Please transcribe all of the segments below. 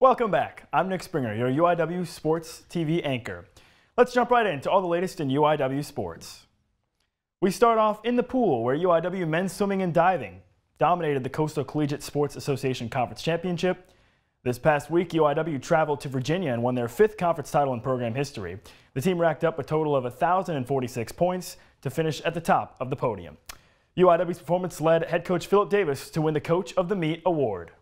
Welcome back. I'm Nick Springer, your UIW Sports TV anchor. Let's jump right into all the latest in UIW sports. We start off in the pool, where UIW men's swimming and diving dominated the Coastal Collegiate Sports Association Conference Championship. This past week, UIW traveled to Virginia and won their 5th conference title in program history. The team racked up a total of 1,046 points to finish at the top of the podium. UIW's performance led head coach Philip Davis to win the Coach of the Meet award.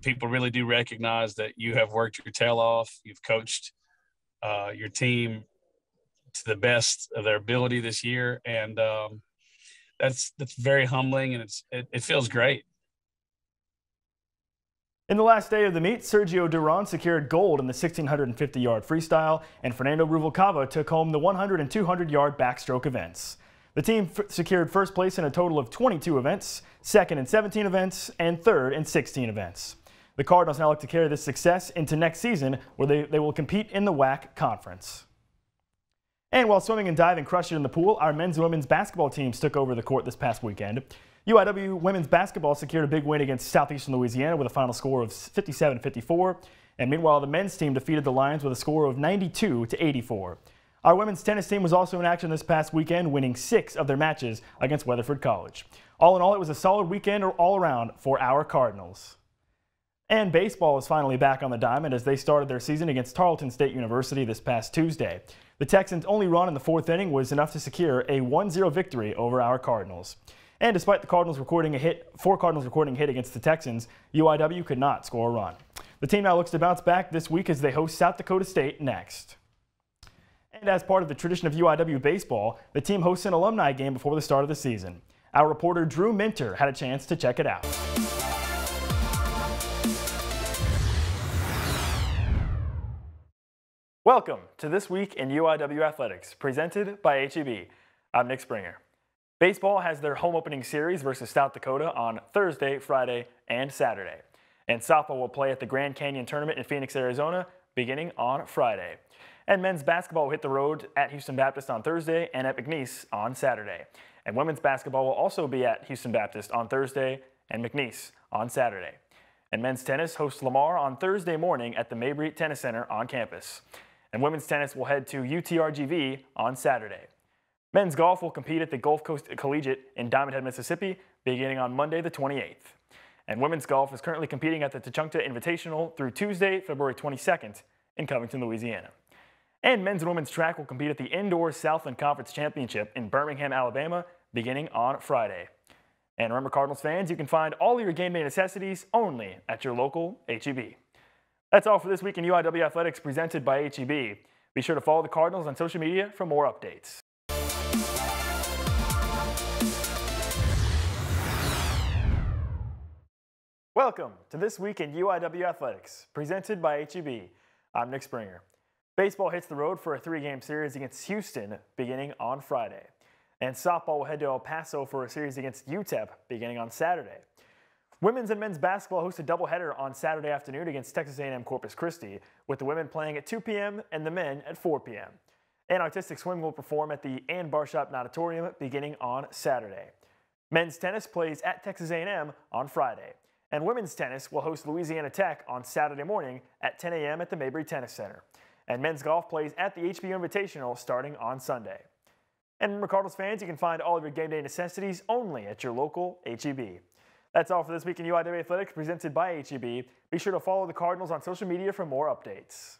People really do recognize that you have worked your tail off. You've coached your team to the best of their ability this year, and that's very humbling, and it feels great. In the last day of the meet, Sergio Duran secured gold in the 1,650-yard freestyle, and Fernando Ruvalcaba took home the 100 and 200-yard backstroke events. The team secured first place in a total of 22 events, second in 17 events, and third in 16 events. The Cardinals now look to carry this success into next season, where they will compete in the WAC conference. And while swimming and diving crushed it in the pool, our men's and women's basketball teams took over the court this past weekend. UIW women's basketball secured a big win against Southeastern Louisiana with a final score of 57-54. And meanwhile, the men's team defeated the Lions with a score of 92-84. Our women's tennis team was also in action this past weekend, winning 6 of their matches against Weatherford College. All in all, it was a solid weekend all around for our Cardinals. And baseball is finally back on the diamond as they started their season against Tarleton State University this past Tuesday. The Texans' only run in the 4th inning was enough to secure a 1-0 victory over our Cardinals. And despite the Cardinals recording a hit against the Texans, UIW could not score a run. The team now looks to bounce back this week as they host South Dakota State next. And as part of the tradition of UIW baseball, the team hosts an alumni game before the start of the season. Our reporter Drew Minter had a chance to check it out. Welcome to This Week in UIW Athletics, presented by HEB. I'm Nick Springer. Baseball has their home opening series versus South Dakota on Thursday, Friday, and Saturday. And softball will play at the Grand Canyon Tournament in Phoenix, Arizona, beginning on Friday. And men's basketball will hit the road at Houston Baptist on Thursday and at McNeese on Saturday. And women's basketball will also be at Houston Baptist on Thursday and McNeese on Saturday. And men's tennis hosts Lamar on Thursday morning at the Mabry Tennis Center on campus. And women's tennis will head to UTRGV on Saturday. Men's golf will compete at the Gulf Coast Collegiate in Diamond Head, Mississippi, beginning on Monday the 28th. And women's golf is currently competing at the Tachungta Invitational through Tuesday, February 22nd in Covington, Louisiana. And men's and women's track will compete at the Indoor Southland Conference Championship in Birmingham, Alabama, beginning on Friday. And remember, Cardinals fans, you can find all of your game day necessities only at your local HEB. That's all for This Week in UIW Athletics, presented by HEB. Be sure to follow the Cardinals on social media for more updates. Welcome to This Week in UIW Athletics, presented by HEB. I'm Nick Springer. Baseball hits the road for a 3-game series against Houston beginning on Friday. And softball will head to El Paso for a series against UTEP beginning on Saturday. Women's and men's basketball host a doubleheader on Saturday afternoon against Texas A&M Corpus Christi, with the women playing at 2 p.m. and the men at 4 p.m. And artistic swim will perform at the Ann Barshop Auditorium beginning on Saturday. Men's tennis plays at Texas A&M on Friday. And women's tennis will host Louisiana Tech on Saturday morning at 10 a.m. at the Mabry Tennis Center. And men's golf plays at the HBO Invitational starting on Sunday. And remember, Cardinals fans, you can find all of your game day necessities only at your local HEB. That's all for This Week in UIW Athletics, presented by HEB. Be sure to follow the Cardinals on social media for more updates.